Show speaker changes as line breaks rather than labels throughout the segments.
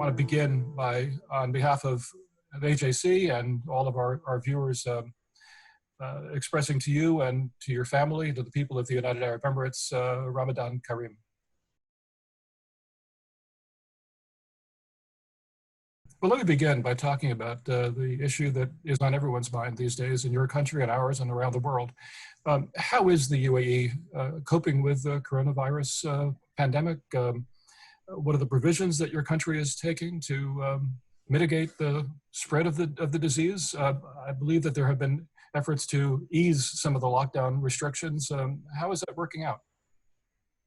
want to begin by, on behalf of AJC and all of our viewers, expressing to you and to your family, to the people of the United Arab Emirates, Ramadan Kareem. Well, let me begin by talking about the issue that is on everyone's mind these days in your country and ours and around the world. How is the UAE coping with the coronavirus pandemic? What are the provisions that your country is taking to mitigate the spread of the disease? I believe that there have been efforts to ease some of the lockdown restrictions. How is that working out?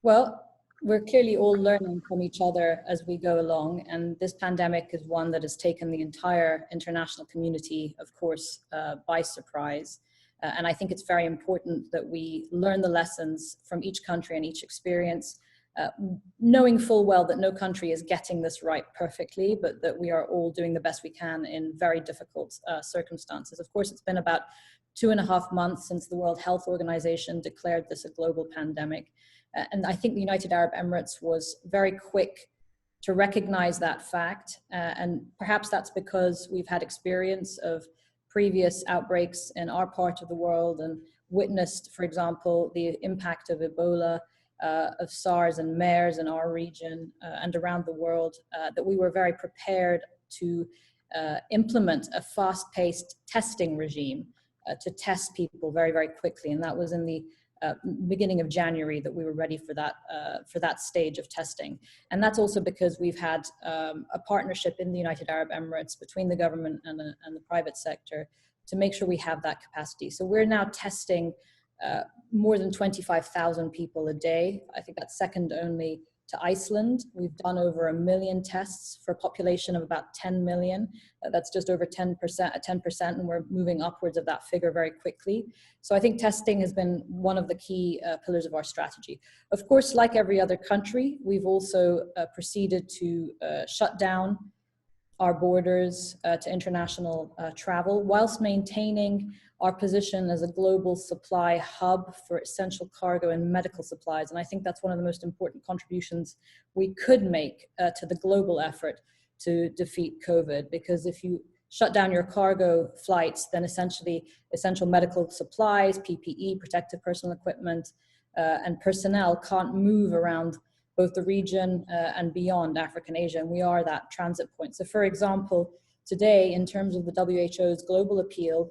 Well, we're clearly all learning from each other as we go along, and this pandemic is one that has taken the entire international community, of course, by surprise. And I think it's very important that we learn the lessons from each country and each experience, knowing full well that no country is getting this right perfectly, but that we are all doing the best we can in very difficult circumstances. Of course, it's been about 2.5 months since the World Health Organization declared this a global pandemic. And I think the United Arab Emirates was very quick to recognize that fact. And perhaps that's because we've had experience of previous outbreaks in our part of the world and witnessed, for example, the impact of Ebola, of SARS and MERS in our region and around the world, that we were very prepared to implement a fast-paced testing regime to test people very, very quickly. And that was in the beginning of January that we were ready for that stage of testing. And that's also because we've had a partnership in the United Arab Emirates between the government and the private sector to make sure we have that capacity. So we're now testing more than 25,000 people a day. I think that's second only to Iceland. We've done over 1 million tests for a population of about 10 million. That's just over 10%, and we're moving upwards of that figure very quickly. So I think testing has been one of the key pillars of our strategy. Of course, like every other country, we've also proceeded to shut down our borders to international travel, whilst maintaining our position as a global supply hub for essential cargo and medical supplies. And I think that's one of the most important contributions we could make to the global effort to defeat COVID, because if you shut down your cargo flights, then essentially essential medical supplies, PPE, protective personal equipment, and personnel can't move around both the region and beyond Africa and Asia, and we are that transit point. So for example, today, in terms of the WHO's global appeal,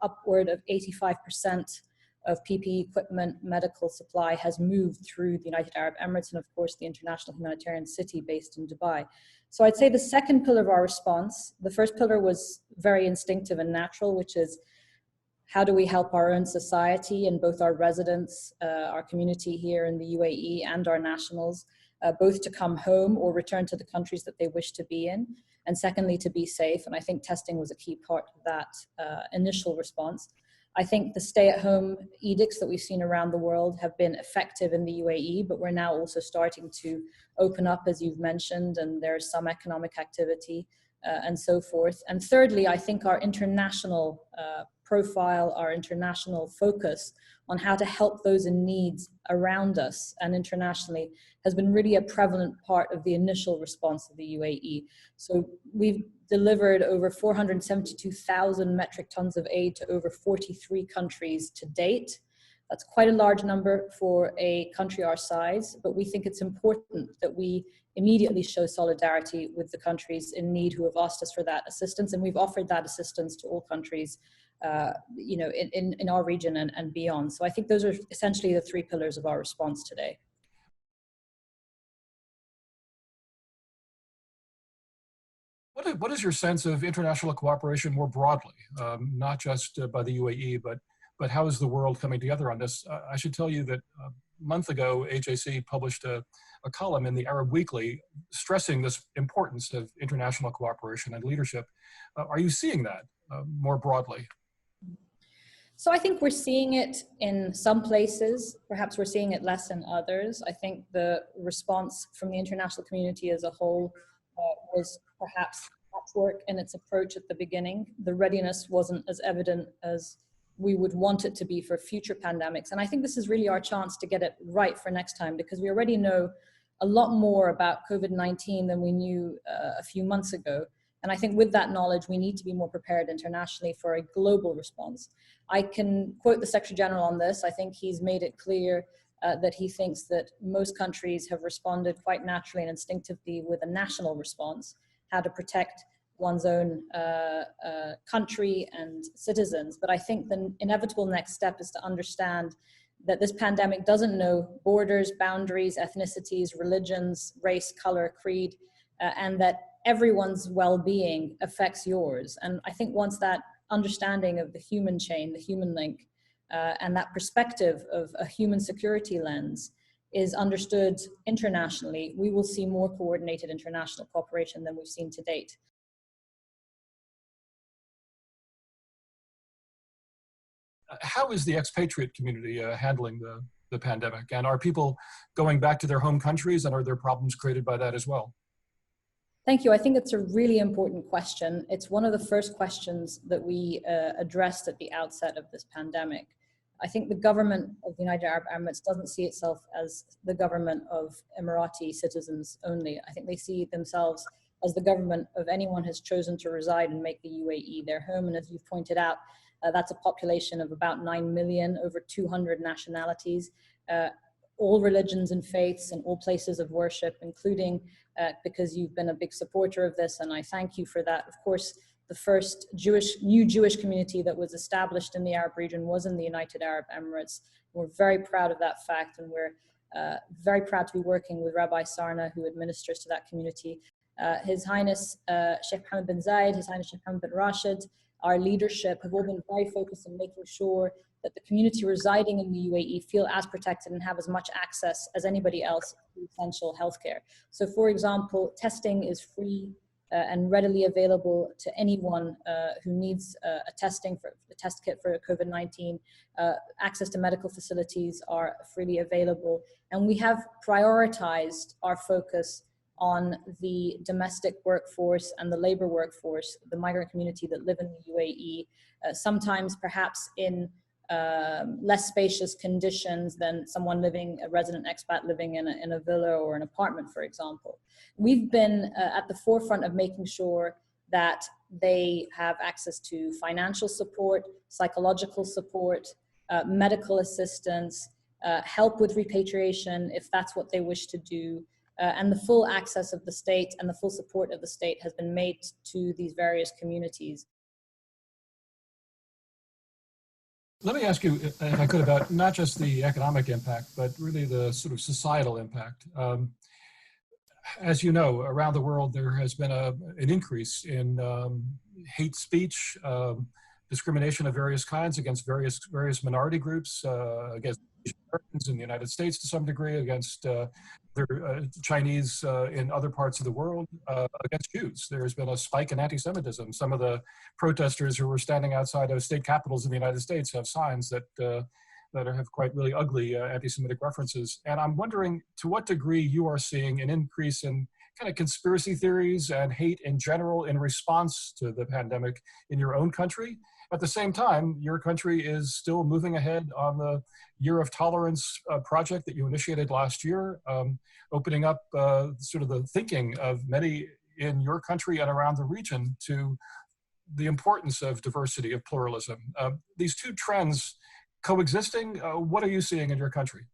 upward of 85% of PPE equipment, medical supply has moved through the United Arab Emirates and of course the international humanitarian city based in Dubai. So I'd say the second pillar of our response, the first pillar was very instinctive and natural, which is how do we help our own society and both our residents, our community here in the UAE and our nationals, both to come home or return to the countries that they wish to be in, and secondly, to be safe. And I think testing was a key part of that initial response. I think the stay-at-home edicts that we've seen around the world have been effective in the UAE, but we're now also starting to open up, as you've mentioned, and there's some economic activity and so forth. And thirdly, I think our international profile, our international focus on how to help those in need around us and internationally has been really a prevalent part of the initial response of the UAE. So we've delivered over 472,000 metric tons of aid to over 43 countries to date. That's quite a large number for a country our size, but we think it's important that we immediately show solidarity with the countries in need who have asked us for that assistance, and we've offered that assistance to all countries in our region and beyond. So I think those are essentially the three pillars of our response today.
What is your sense of international cooperation more broadly, not just by the UAE, but how is the world coming together on this? I should tell you that a month ago, AJC published a column in the Arab Weekly stressing this importance of international cooperation and leadership. Are you seeing that more broadly?
So I think we're seeing it in some places. Perhaps we're seeing it less in others. I think the response from the international community as a whole was perhaps patchwork in its approach at the beginning. The readiness wasn't as evident as we would want it to be for future pandemics. And I think this is really our chance to get it right for next time, because we already know a lot more about COVID-19 than we knew a few months ago. And I think with that knowledge, we need to be more prepared internationally for a global response. I can quote the Secretary General on this. I think he's made it clear that he thinks that most countries have responded quite naturally and instinctively with a national response, how to protect one's own country and citizens. But I think the inevitable next step is to understand that this pandemic doesn't know borders, boundaries, ethnicities, religions, race, color, creed, and that everyone's well-being affects yours. And I think once that understanding of the human chain, the human link, and that perspective of a human security lens is understood internationally, we will see more coordinated international cooperation than we've seen to date.
How is the expatriate community handling the pandemic? And are people going back to their home countries, and are there problems created by that as well?
Thank you. I think it's a really important question. It's one of the first questions that we addressed at the outset of this pandemic. I think the government of the United Arab Emirates doesn't see itself as the government of Emirati citizens only. I think they see themselves as the government of anyone who has chosen to reside and make the UAE their home. And as you've pointed out, that's a population of about 9 million, over 200 nationalities, all religions and faiths and all places of worship, including because you've been a big supporter of this, and I thank you for that. Of course, the first new Jewish community that was established in the Arab region was in the United Arab Emirates. We're very proud of that fact, and we're very proud to be working with Rabbi Sarna, who administers to that community. His Highness Sheikh Mohammed bin Zayed, His Highness Sheikh Mohammed bin Rashid, our leadership have all been very focused on making sure that the community residing in the UAE feel as protected and have as much access as anybody else to essential healthcare. So for example, testing is free and readily available to anyone who needs a test kit for COVID-19. Access to medical facilities are freely available. And we have prioritized our focus on the domestic workforce and the labor workforce, the migrant community that live in the UAE, sometimes perhaps in less spacious conditions than someone living, a resident expat living in a villa or an apartment, for example. We've been at the forefront of making sure that they have access to financial support, psychological support, medical assistance, help with repatriation if that's what they wish to do, and the full access of the state and the full support of the state has been made to these various communities.
Let me ask you, if I could, about not just the economic impact, but really the sort of societal impact. As you know, around the world, there has been an increase in hate speech, discrimination of various kinds against various minority groups, against Americans in the United States to some degree, against Chinese in other parts of the world, against Jews. There's been a spike in anti-Semitism. Some of the protesters who were standing outside of state capitals in the United States have signs that have quite really ugly anti-Semitic references. And I'm wondering to what degree you are seeing an increase in kind of conspiracy theories and hate in general in response to the pandemic in your own country. At the same time, your country is still moving ahead on the Year of Tolerance project that you initiated last year, opening up sort of the thinking of many in your country and around the region to the importance of diversity, of pluralism. These two trends coexisting, what are you seeing in your country?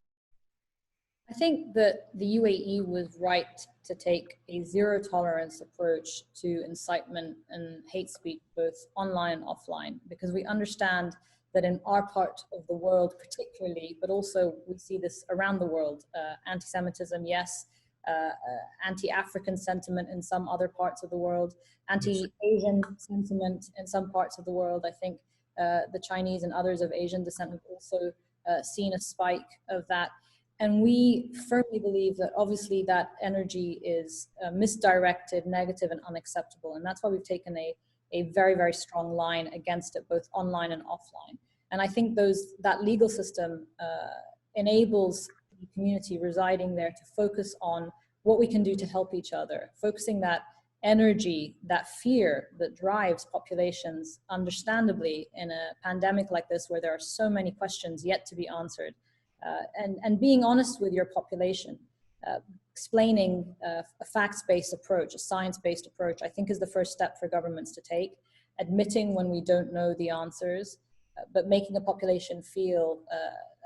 I think that the UAE was right to take a zero tolerance approach to incitement and hate speech, both online and offline, because we understand that in our part of the world particularly, but also we see this around the world, anti-Semitism, yes, anti-African sentiment in some other parts of the world, anti-Asian sentiment in some parts of the world. I think the Chinese and others of Asian descent have also seen a spike of that. And we firmly believe that obviously that energy is misdirected, negative, and unacceptable. And that's why we've taken a very, very strong line against it, both online and offline. And I think that legal system enables the community residing there to focus on what we can do to help each other, focusing that energy, that fear that drives populations, understandably, in a pandemic like this, where there are so many questions yet to be answered. And being honest with your population. explaining a facts-based approach, a science-based approach, I think is the first step for governments to take. Admitting when we don't know the answers, but making a population feel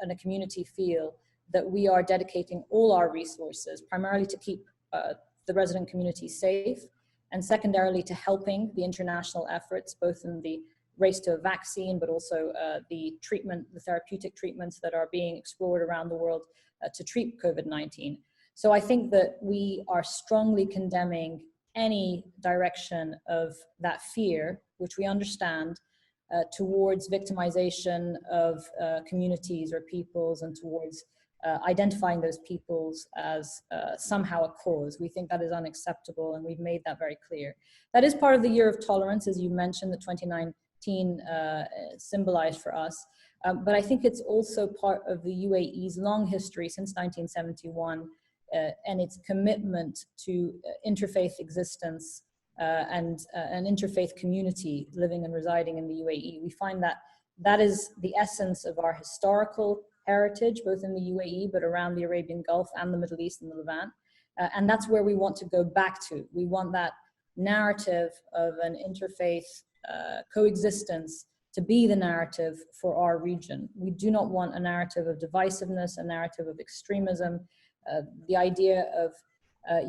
and a community feel that we are dedicating all our resources, primarily to keep the resident community safe, and secondarily to helping the international efforts, both in the race to a vaccine, but also the therapeutic treatments that are being explored around the world to treat COVID-19. So I think that we are strongly condemning any direction of that fear, which we understand, towards victimization of communities or peoples, and towards identifying those peoples as somehow a cause. We think that is unacceptable, and we've made that very clear. That is part of the year of tolerance, as you mentioned, that 2019 symbolized for us. But I think it's also part of the UAE's long history since 1971 and its commitment to interfaith existence and an interfaith community living and residing in the UAE. We find that that is the essence of our historical heritage, both in the UAE, but around the Arabian Gulf and the Middle East and the Levant. And that's where we want to go back to. We want that narrative of an interfaith coexistence to be the narrative for our region. We do not want a narrative of divisiveness, a narrative of extremism, the idea of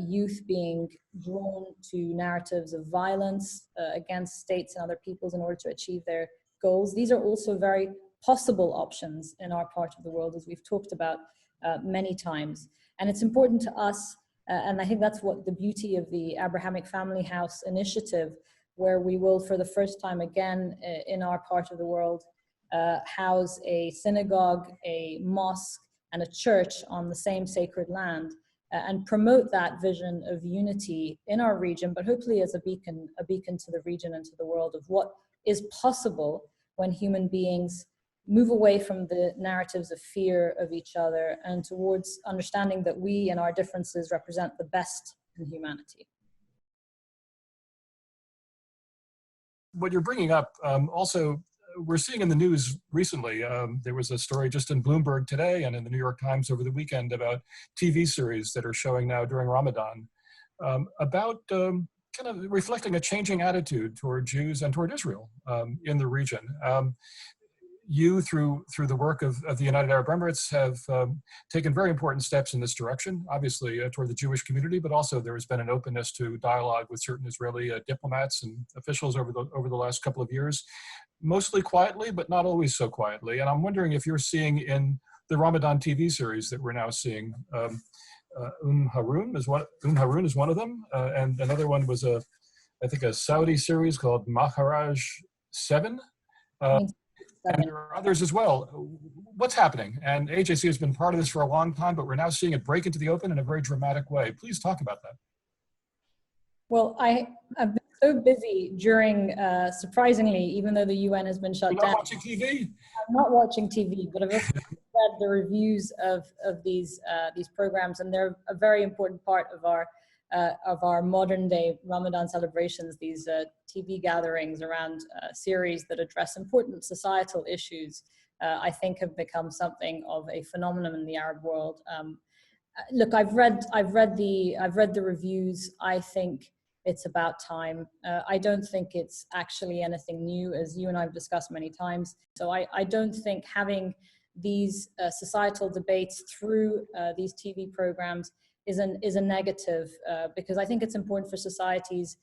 youth being drawn to narratives of violence against states and other peoples in order to achieve their goals. These are also very possible options in our part of the world, as we've talked about many times. And it's important to us, and I think that's what the beauty of the Abrahamic Family House initiative, where we will for the first time again in our part of the world house a synagogue, a mosque, and a church on the same sacred land, and promote that vision of unity in our region, but hopefully as a beacon to the region and to the world of what is possible when human beings move away from the narratives of fear of each other and towards understanding that we and our differences represent the best in humanity.
What you're bringing up also, we're seeing in the news recently, there was a story just in Bloomberg today and in the New York Times over the weekend about TV series that are showing now during Ramadan about kind of reflecting a changing attitude toward Jews and toward Israel in the region. You, through the work of the United Arab Emirates, have taken very important steps in this direction, obviously toward the Jewish community, but also there has been an openness to dialogue with certain Israeli diplomats and officials over the last couple of years, mostly quietly, but not always so quietly. And I'm wondering if you're seeing in the Ramadan TV series that we're now seeing, Harun is one of them, and another one was I think a Saudi series called Maharaj 7. And there are others as well. What's happening? And AJC has been part of this for a long time, but we're now seeing it break into the open in a very dramatic way. Please talk about that.
Well, I've been so busy during, surprisingly, even though the UN has been shut down.
You're not watching TV?
I'm not watching TV, but I've read the reviews of these programs, and they're a very important part of our modern day Ramadan celebrations, these TV gatherings around series that address important societal issues, I think have become something of a phenomenon in the Arab world. Look, I've read the reviews. I think it's about time. I don't think it's actually anything new, as you and I have discussed many times. So I don't think having these societal debates through these TV programs is a negative, because I think it's important for societies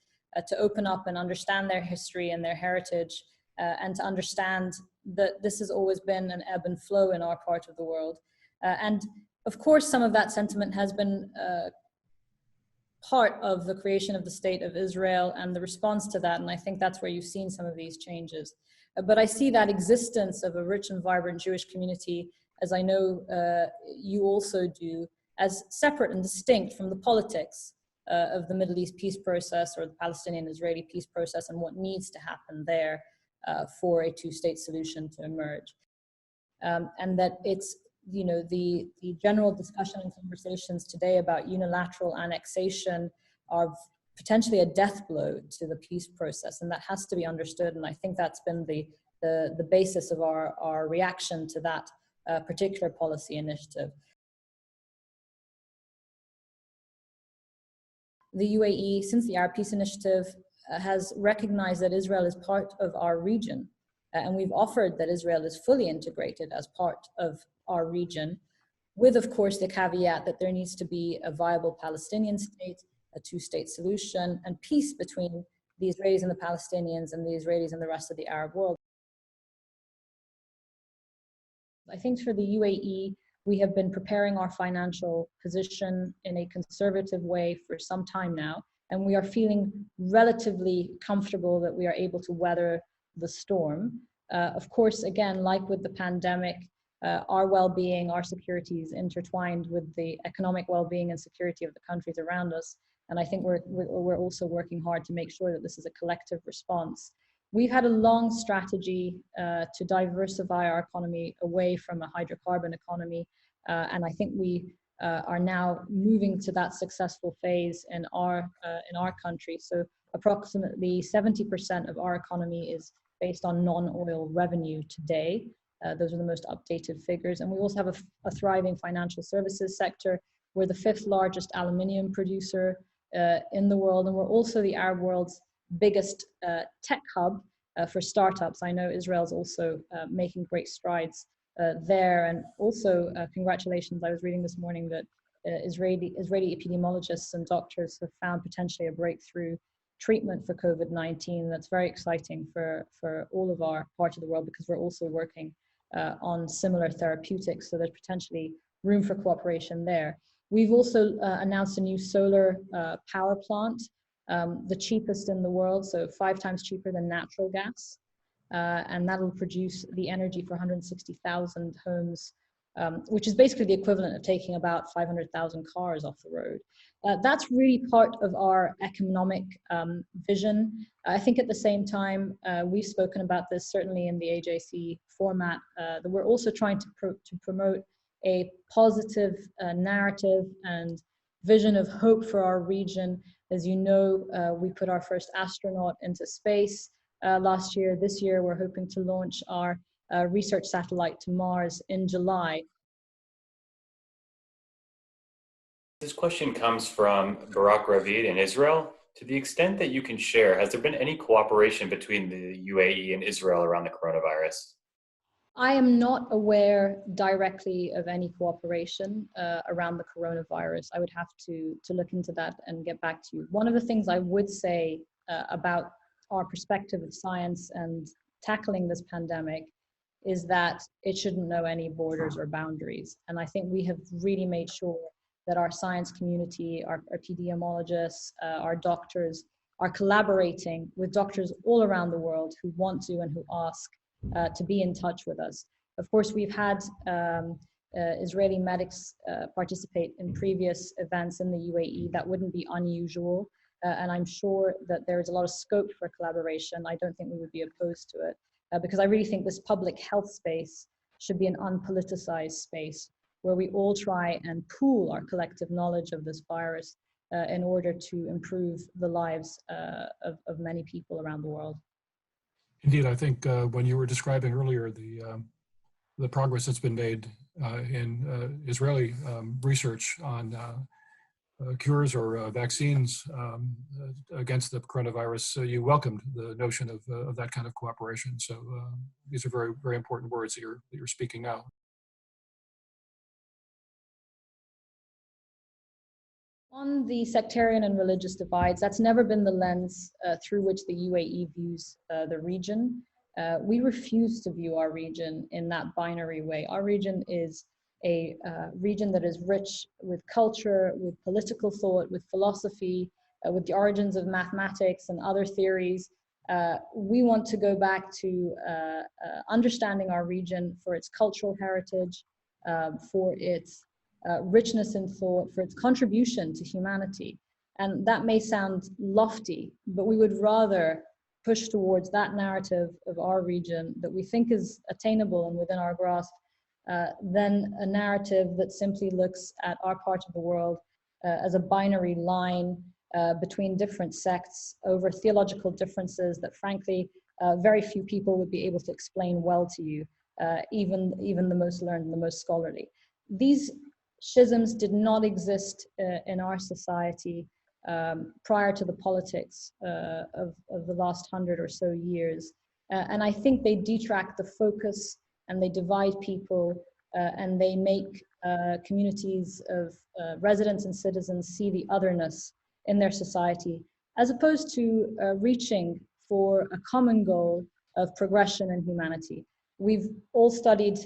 to open up and understand their history and their heritage, and to understand that this has always been an ebb and flow in our part of the world. And of course, some of that sentiment has been part of the creation of the State of Israel and the response to that, and I think that's where you've seen some of these changes. But I see that existence of a rich and vibrant Jewish community, as I know you also do, as separate and distinct from the politics of the Middle East peace process or the Palestinian-Israeli peace process and what needs to happen there for a two-state solution to emerge. And that it's, you know, the general discussion and conversations today about unilateral annexation are potentially a death blow to the peace process, and that has to be understood. And I think that's been the basis of our reaction to that particular policy initiative. the UAE, since the Arab Peace Initiative, has recognized that Israel is part of our region. And we've offered that Israel is fully integrated as part of our region, with, of course, the caveat that there needs to be a viable Palestinian state, a two-state solution, and peace between the Israelis and the Palestinians and the Israelis and the rest of the Arab world. I think for the UAE, we have been preparing our financial position in a conservative way for some time now, and we are feeling relatively comfortable that we are able to weather the storm. Of course, again, like with the pandemic, our well-being, our security is intertwined with the economic well-being and security of the countries around us. And I think we're also working hard to make sure that this is a collective response. We've had a long strategy to diversify our economy away from a hydrocarbon economy. And I think we are now moving to that successful phase in our country. So approximately 70% of our economy is based on non-oil revenue today. Those are the most updated figures. And we also have a thriving financial services sector. We're the 5th largest aluminium producer in the world. And we're also the Arab world's biggest tech hub for startups. I know Israel's also making great strides there. And also congratulations, I was reading this morning that Israeli epidemiologists and doctors have found potentially a breakthrough treatment for COVID-19. That's very exciting for all of our parts of the world, because we're also working on similar therapeutics, so there's potentially room for cooperation there. We've also announced a new solar power plant, the cheapest in the world, so 5 times cheaper than natural gas, and that'll produce the energy for 160,000 homes, which is basically the equivalent of taking about 500,000 cars off the road. That's really part of our economic vision. I think at the same time, we've spoken about this certainly in the AJC format, that we're also trying to promote a positive narrative and vision of hope for our region. As you know, we put our first astronaut into space last year. This year, we're hoping to launch our research satellite to Mars in July.
This question comes from Barak Ravid in Israel. To the extent that you can share, has there been any cooperation between the UAE and Israel around the coronavirus?
I am not aware directly of any cooperation around the coronavirus. I would have to look into that and get back to you. One of the things I would say about our perspective of science and tackling this pandemic is that it shouldn't know any borders or boundaries. And I think we have really made sure that our science community, our epidemiologists, our doctors are collaborating with doctors all around the world who want to and who ask to be in touch with us. Of course, we've had Israeli medics participate in previous events in the UAE. That wouldn't be unusual. And I'm sure that there is a lot of scope for collaboration. I don't think we would be opposed to it, because I really think this public health space should be an unpoliticized space where we all try and pool our collective knowledge of this virus in order to improve the lives of many people around the world.
Indeed, I think when you were describing earlier the progress that's been made in Israeli research on cures or vaccines against the coronavirus, you welcomed the notion of that kind of cooperation. So these are very, very important words that you're speaking now.
On the sectarian and religious divides, that's never been the lens through which the UAE views the region. We refuse to view our region in that binary way. Our region is a region that is rich with culture, with political thought, with philosophy, with the origins of mathematics and other theories. We want to go back to understanding our region for its cultural heritage, for its richness in thought, for its contribution to humanity. And that may sound lofty, but we would rather push towards that narrative of our region that we think is attainable and within our grasp than a narrative that simply looks at our part of the world as a binary line between different sects over theological differences that frankly very few people would be able to explain well to you, even the most learned and the most scholarly. These schisms did not exist in our society prior to the politics of the last 100 or so years. And I think they detract the focus and they divide people and they make communities of residents and citizens see the otherness in their society, as opposed to reaching for a common goal of progression and humanity. We've all studied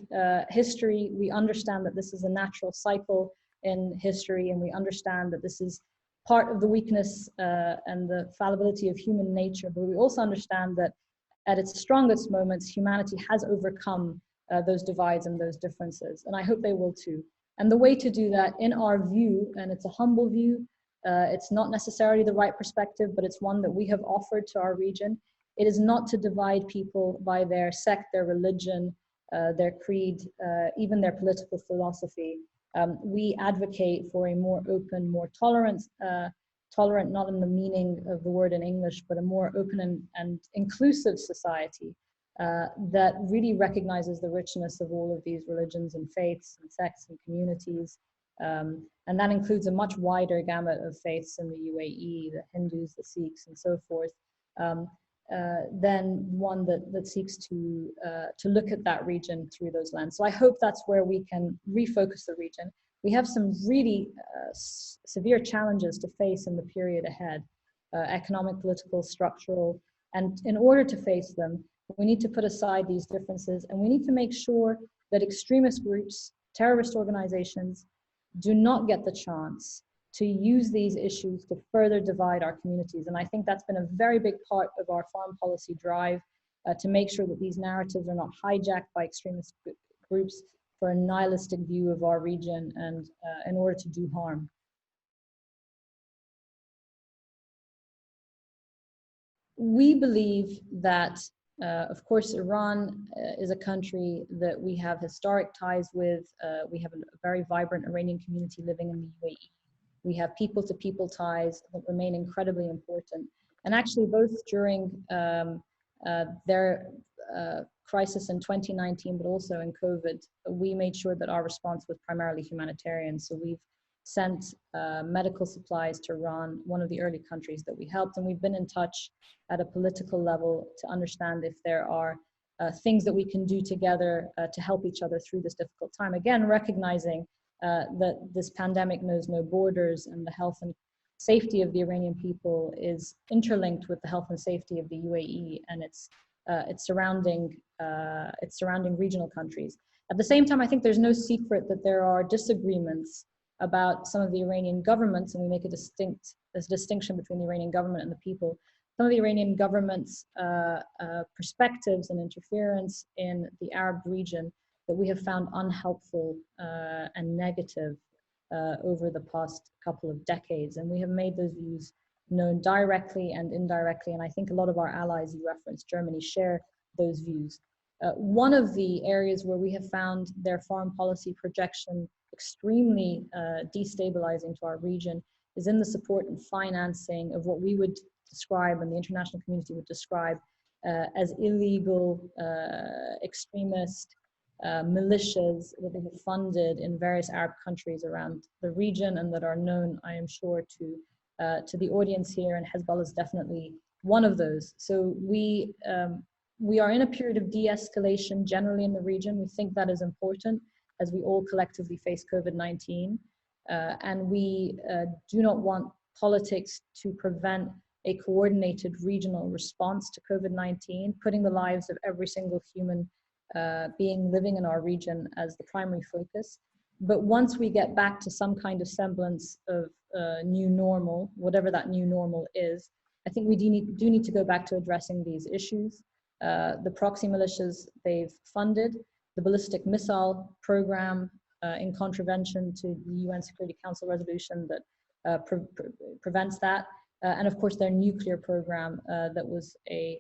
history. We understand that this is a natural cycle in history, and we understand that this is part of the weakness and the fallibility of human nature. But we also understand that at its strongest moments, humanity has overcome those divides and those differences, and I hope they will too. And the way to do that, in our view, and it's a humble view, it's not necessarily the right perspective, but it's one that we have offered to our region. It is not to divide people by their sect, their religion, their creed, even their political philosophy. We advocate for a more open, more tolerant, not in the meaning of the word in English, but a more open and inclusive society that really recognizes the richness of all of these religions and faiths and sects and communities. And that includes a much wider gamut of faiths in the UAE, the Hindus, the Sikhs, and so forth, than one that seeks to look at that region through those lenses. So I hope that's where we can refocus the region. We have some really severe challenges to face in the period ahead, economic, political, structural, and in order to face them, we need to put aside these differences, and we need to make sure that extremist groups, terrorist organizations, do not get the chance to use these issues to further divide our communities. And I think that's been a very big part of our foreign policy drive, to make sure that these narratives are not hijacked by extremist groups for a nihilistic view of our region and in order to do harm. We believe that, of course, Iran is a country that we have historic ties with. We have a very vibrant Iranian community living in the UAE. We have people-to-people ties that remain incredibly important. And actually, both during their crisis in 2019, but also in COVID, we made sure that our response was primarily humanitarian. So we've sent medical supplies to Iran, one of the early countries that we helped. And we've been in touch at a political level to understand if there are things that we can do together to help each other through this difficult time. Again, recognizing that this pandemic knows no borders, and the health and safety of the Iranian people is interlinked with the health and safety of the UAE and its surrounding regional countries. At the same time, I think there's no secret that there are disagreements about some of the Iranian governments, and we make a distinction between the Iranian government and the people. Some of the Iranian government's perspectives and interference in the Arab region that we have found unhelpful and negative over the past couple of decades. And we have made those views known directly and indirectly. And I think a lot of our allies, you referenced Germany, share those views. One of the areas where we have found their foreign policy projection extremely destabilizing to our region is in the support and financing of what we would describe, and the international community would describe, as illegal extremist militias that they have funded in various Arab countries around the region, and that are known, I am sure, to the audience here, and Hezbollah is definitely one of those. So we are in a period of de-escalation generally in the region. We think that is important as we all collectively face COVID-19, and we do not want politics to prevent a coordinated regional response to COVID-19, putting the lives of every single human being living in our region as the primary focus. But once we get back to some kind of semblance of new normal, whatever that new normal is, I think we do need to go back to addressing these issues. The proxy militias they've funded, the ballistic missile program in contravention to the UN Security Council resolution that prevents that, and of course their nuclear program that was a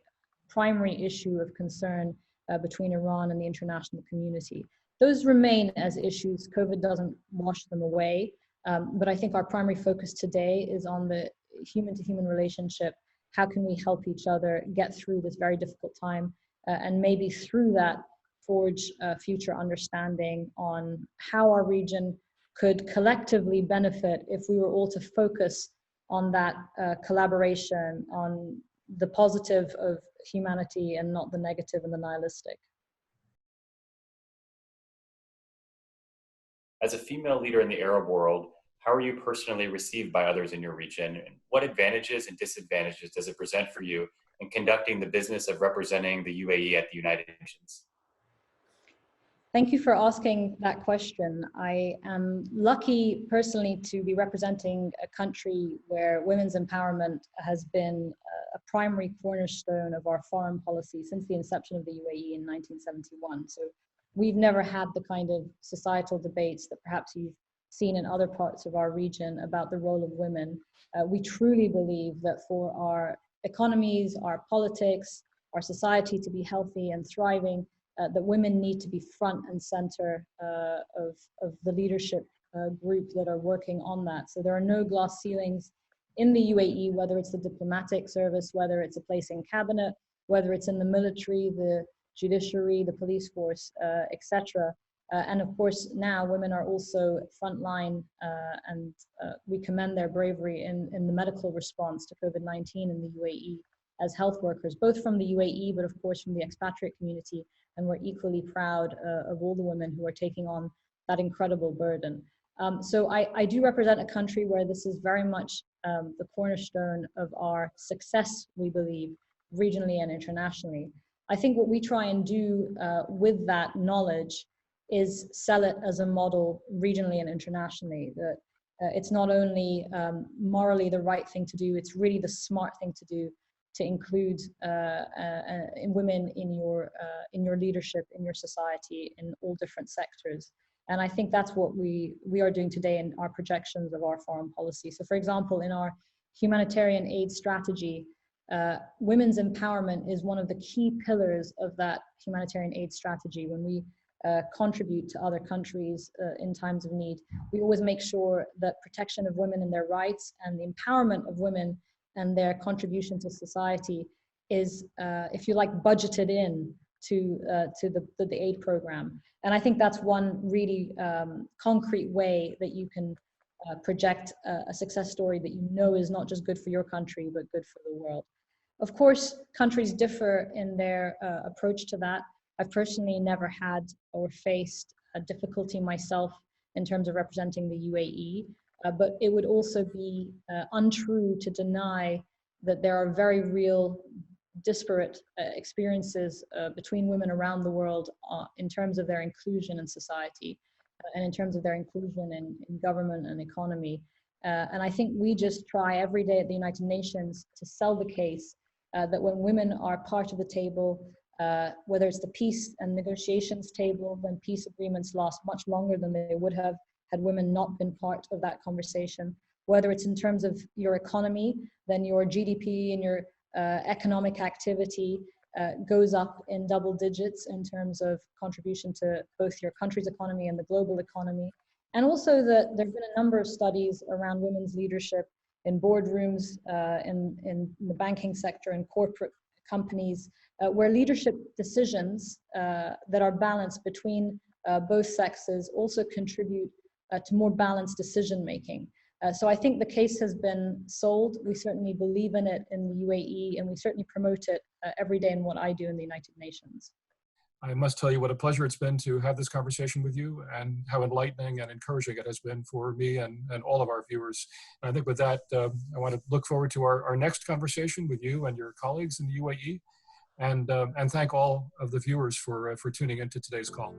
primary issue of concern between Iran and the international community. Those remain as issues. COVID doesn't wash them away, but I think our primary focus today is on the human-to-human relationship. How can we help each other get through this very difficult time, and maybe through that forge future understanding on how our region could collectively benefit if we were all to focus on that collaboration, on the positive of humanity and not the negative and the nihilistic.
As a female leader in the Arab world, how are you personally received by others in your region? And what advantages and disadvantages does it present for you in conducting the business of representing the UAE at the United Nations?
Thank you for asking that question. I am lucky personally to be representing a country where women's empowerment has been a primary cornerstone of our foreign policy since the inception of the UAE in 1971. So we've never had the kind of societal debates that perhaps you've seen in other parts of our region about the role of women. We truly believe that for our economies, our politics, our society to be healthy and thriving, that women need to be front and center of the leadership group that are working on that. So there are no glass ceilings in the UAE, whether it's the diplomatic service, whether it's a place in cabinet, whether it's in the military, the judiciary, the police force, etc. And of course, now women are also frontline, and we commend their bravery in the medical response to COVID-19 in the UAE as health workers, both from the UAE, but of course from the expatriate community. And we're equally proud of all the women who are taking on that incredible burden. So I do represent a country where this is very much the cornerstone of our success, we believe, regionally and internationally. I think what we try and do with that knowledge is sell it as a model regionally and internationally, that it's not only morally the right thing to do, it's really the smart thing to do to include women in your leadership, in your society, in all different sectors. And I think that's what we are doing today in our projections of our foreign policy. So for example, in our humanitarian aid strategy, women's empowerment is one of the key pillars of that humanitarian aid strategy. When we contribute to other countries in times of need, we always make sure that protection of women and their rights and the empowerment of women and their contribution to society is, if you like, budgeted in to the aid program. And I think that's one really concrete way that you can project a success story that you know is not just good for your country, but good for the world. Of course, countries differ in their approach to that. I've personally never had or faced a difficulty myself in terms of representing the UAE, but it would also be untrue to deny that there are very real disparate experiences between women around the world in terms of their inclusion in society and in terms of their inclusion in government and economy. And I think we just try every day at the United Nations to sell the case that when women are part of the table, whether it's the peace and negotiations table, then peace agreements last much longer than they would have had women not been part of that conversation. Whether it's in terms of your economy, then your GDP and your economic activity goes up in double digits in terms of contribution to both your country's economy and the global economy. And also that there have been a number of studies around women's leadership in boardrooms, in the banking sector, in corporate companies, where leadership decisions that are balanced between both sexes also contribute to more balanced decision making. So I think the case has been sold. We certainly believe in it in the UAE, and we certainly promote it every day in what I do in the United Nations.
I must tell you what a pleasure it's been to have this conversation with you, and how enlightening and encouraging it has been for me and all of our viewers. And I think with that, I want to look forward to our next conversation with you and your colleagues in the UAE, and thank all of the viewers for tuning into today's call.